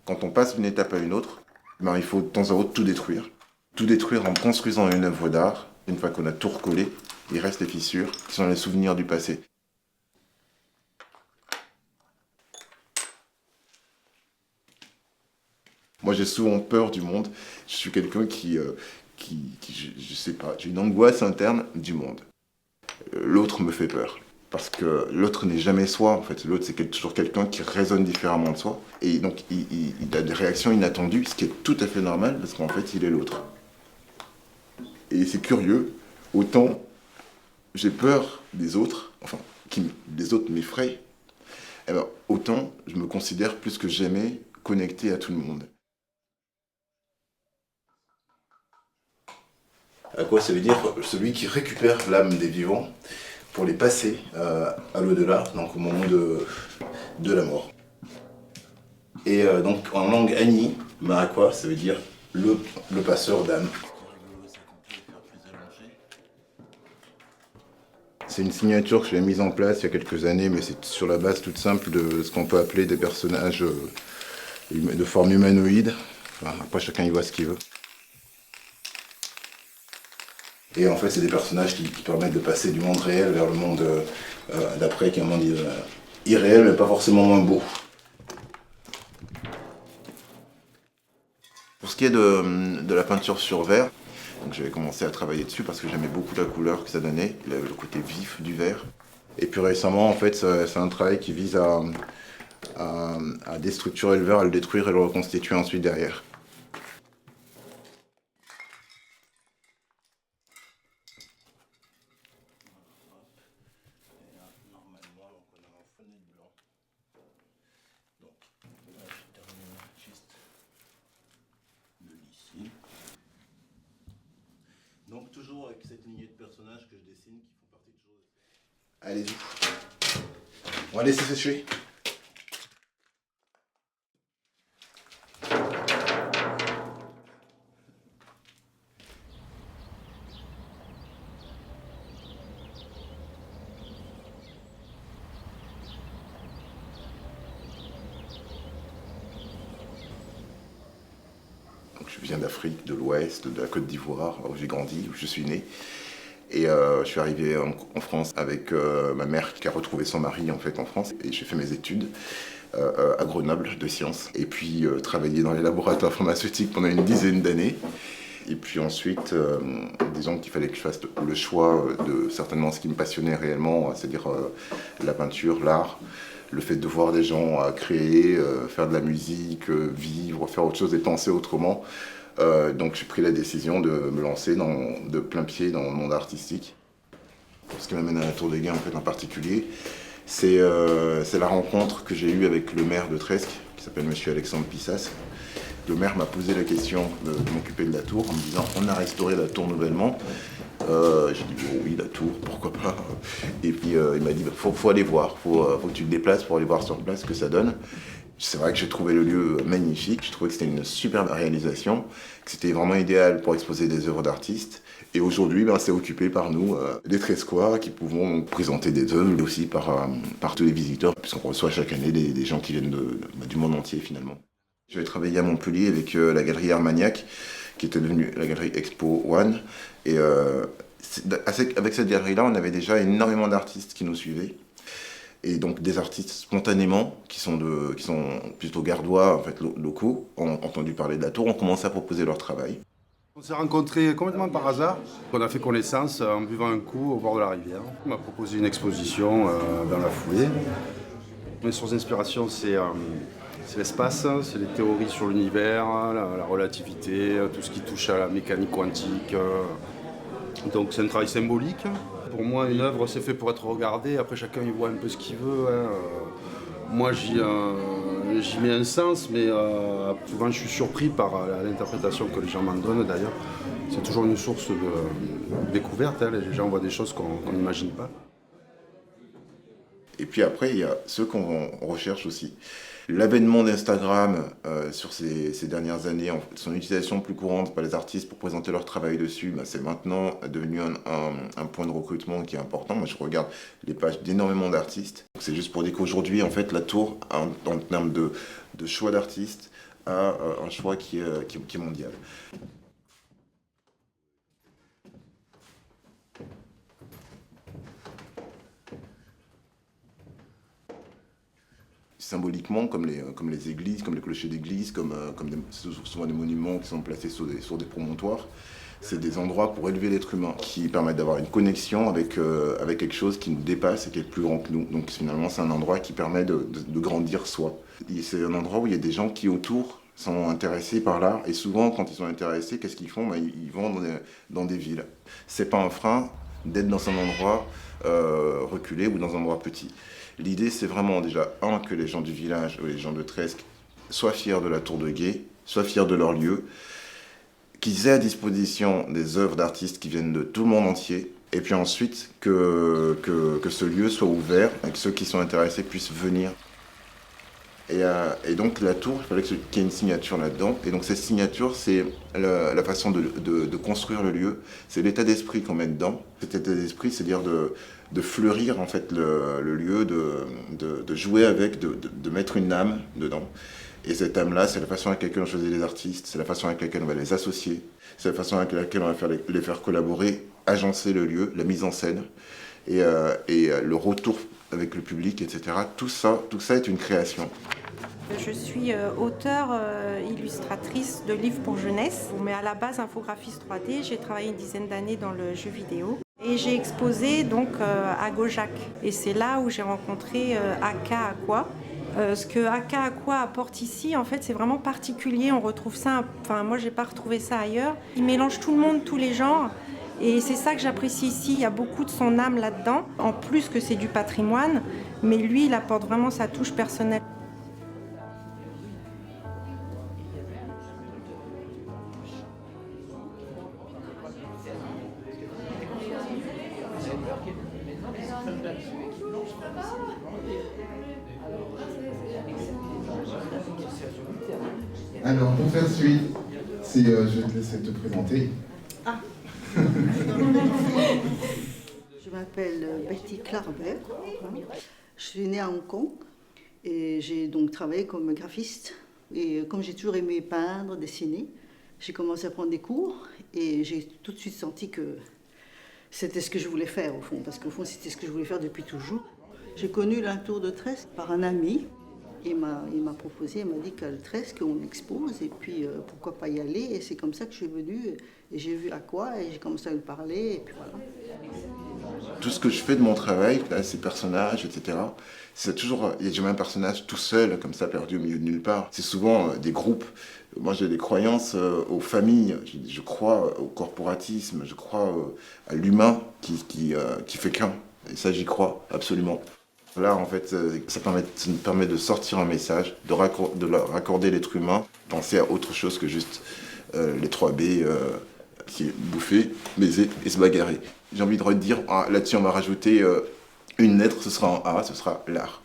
Quand on passe d'une étape à une autre, ben, il faut de temps à autre tout détruire. Tout détruire en construisant une œuvre d'art. Une fois qu'on a tout recollé, il reste les fissures, qui sont les souvenirs du passé. Moi, j'ai souvent peur du monde. Je suis quelqu'un je sais pas, j'ai une angoisse interne du monde. L'autre me fait peur. Parce que l'autre n'est jamais soi, en fait. L'autre, c'est toujours quelqu'un qui résonne différemment de soi. Et donc, il a des réactions inattendues, ce qui est tout à fait normal, parce qu'en fait, il est l'autre. Et c'est curieux, autant j'ai peur des autres, enfin, les autres m'effraient, eh ben, autant je me considère plus que jamais connecté à tout le monde. À quoi ça veut dire? Celui qui récupère l'âme des vivants pour les passer à l'au-delà, donc au moment de la mort. Et donc en langue Ani, Marakwa, ça veut dire le passeur d'âme. C'est une signature que j'ai mise en place il y a quelques années, mais c'est sur la base toute simple de ce qu'on peut appeler des personnages de forme humanoïde. Enfin, après, chacun y voit ce qu'il veut. Et en fait, c'est des personnages qui permettent de passer du monde réel vers le monde d'après, qui est un monde irréel, mais pas forcément moins beau. Pour ce qui est de la peinture sur verre, donc j'avais commencé à travailler dessus parce que j'aimais beaucoup la couleur que ça donnait, le côté vif du verre. Et puis récemment, en fait, c'est un travail qui vise à déstructurer le verre, à le détruire et le reconstituer ensuite derrière. Donc toujours avec cette lignée de personnages que je dessine qui font partie de choses. Allez-y. On va laisser sécher. Donc, je viens d'Afrique, de l'Ouest, de la Côte d'Ivoire, où j'ai grandi, où je suis né. Et je suis arrivé en France avec ma mère qui a retrouvé son mari en fait en France. Et j'ai fait mes études à Grenoble de sciences. Et puis travaillé dans les laboratoires pharmaceutiques pendant une dizaine d'années. Et puis ensuite, disons qu'il fallait que je fasse le choix de certainement ce qui me passionnait réellement, c'est-à-dire la peinture, l'art, le fait de voir des gens créer, faire de la musique, vivre, faire autre chose et penser autrement. Donc j'ai pris la décision de me lancer de plein pied dans le monde artistique. Ce qui m'amène à la Tour des Guins en fait en particulier, c'est la rencontre que j'ai eue avec le maire de Tresques, qui s'appelle Monsieur Alexandre Pissas. Le maire m'a posé la question de m'occuper de la tour en me disant on a restauré la tour nouvellement. J'ai dit oh, oui, la tour, pourquoi pas. Et puis il m'a dit faut aller voir, faut que tu te déplaces pour aller voir sur place ce que ça donne. C'est vrai que j'ai trouvé le lieu magnifique, j'ai trouvé que c'était une superbe réalisation, que c'était vraiment idéal pour exposer des œuvres d'artistes. Et aujourd'hui, ben, c'est occupé par nous, des Tresquois, qui pouvons donc présenter des œuvres, mais aussi par tous les visiteurs, puisqu'on reçoit chaque année des gens qui viennent du monde entier finalement. J'avais travaillé à Montpellier avec la galerie Armagnac, qui était devenue la galerie Expo One. Et avec cette galerie-là, on avait déjà énormément d'artistes qui nous suivaient. Et donc des artistes spontanément, qui sont plutôt gardois, en fait, locaux, ont entendu parler de la tour, ont commencé à proposer leur travail. On s'est rencontrés complètement par hasard. On a fait connaissance en buvant un coup au bord de la rivière. On m'a proposé une exposition dans la foulée. Mes sources d'inspiration, c'est l'espace, c'est les théories sur l'univers, la relativité, tout ce qui touche à la mécanique quantique. Donc c'est un travail symbolique. Pour moi, une œuvre, c'est fait pour être regardée. Après, chacun y voit un peu ce qu'il veut. Hein. Moi, j'y mets un sens, mais souvent, je suis surpris par l'interprétation que les gens m'en donnent, d'ailleurs. C'est toujours une source de découverte. Hein. Les gens voient des choses qu'on n'imagine pas. Et puis après, il y a ceux qu'on recherche aussi. L'avènement d'Instagram sur ces dernières années, son utilisation plus courante par les artistes pour présenter leur travail dessus, ben, c'est maintenant devenu un point de recrutement qui est important. Moi, je regarde les pages d'énormément d'artistes. C'est juste pour dire qu'aujourd'hui, en fait, la tour, en termes de choix d'artistes, à un choix qui est mondial. Symboliquement, comme les églises, comme les clochers d'église, souvent des monuments qui sont placés sur des promontoires, c'est des endroits pour élever l'être humain, qui permettent d'avoir une connexion avec quelque chose qui nous dépasse et qui est plus grand que nous. Donc finalement, c'est un endroit qui permet de grandir soi. C'est un endroit où il y a des gens qui autour sont intéressés par l'art, et souvent quand ils sont intéressés, qu'est-ce qu'ils font? Ils vont dans des villes. C'est pas un frein d'être dans un endroit reculé ou dans un endroit petit. L'idée, c'est vraiment déjà, que les gens du village ou les gens de Tresques soient fiers de la Tour de Gué, soient fiers de leur lieu, qu'ils aient à disposition des œuvres d'artistes qui viennent de tout le monde entier, et puis ensuite que ce lieu soit ouvert et que ceux qui sont intéressés puissent venir. Et donc la tour, il fallait qu'il y ait une signature là-dedans. Et donc cette signature, c'est la façon de construire le lieu. C'est l'état d'esprit qu'on met dedans. Cet état d'esprit, c'est-à-dire de fleurir en fait le lieu, de jouer avec, de mettre une âme dedans. Et cette âme-là, c'est la façon avec laquelle on choisit les artistes, c'est la façon avec laquelle on va les associer, c'est la façon avec laquelle on va les faire collaborer, agencer le lieu, la mise en scène, et le retour avec le public, etc. Tout ça est une création. Je suis auteure, illustratrice de livres pour jeunesse, mais à la base infographiste 3D. J'ai travaillé une dizaine d'années dans le jeu vidéo et j'ai exposé donc à Gaujac. Et c'est là où j'ai rencontré Aka Aqua. Ce que Aka Aqua apporte ici, en fait, c'est vraiment particulier. On retrouve ça, enfin moi j'ai pas retrouvé ça ailleurs. Il mélange tout le monde, tous les genres. Et c'est ça que j'apprécie ici, il y a beaucoup de son âme là-dedans, en plus que c'est du patrimoine, mais lui, il apporte vraiment sa touche personnelle. Alors, pour faire suite, je vais te laisser te présenter. Ah. Je m'appelle Betty Clarbert. Je suis née à Hong Kong et j'ai donc travaillé comme graphiste. Et comme j'ai toujours aimé peindre, dessiner, j'ai commencé à prendre des cours et j'ai tout de suite senti que c'était ce que je voulais faire au fond, parce qu'au fond c'était ce que je voulais faire depuis toujours. J'ai connu la Tour de Tresques par un ami. Il m'a proposé, il m'a dit qu'à Tresques on expose et puis pourquoi pas y aller. Et c'est comme ça que je suis venue et j'ai vu Aqua et j'ai commencé à lui parler et puis voilà. Tout ce que je fais de mon travail, là, ces personnages, etc., c'est toujours, il y a jamais un personnage tout seul, comme ça, perdu au milieu de nulle part. C'est souvent des groupes. Moi, j'ai des croyances aux familles, je crois au corporatisme, je crois à l'humain qui fait qu'un. Et ça, j'y crois absolument. Là, en fait, ça me permet de sortir un message, de raccorder l'être humain, penser à autre chose que juste les 3B, qui est bouffer, baiser et se bagarrer. J'ai envie de redire, là-dessus on va rajouter une lettre, ce sera en A, ce sera l'art.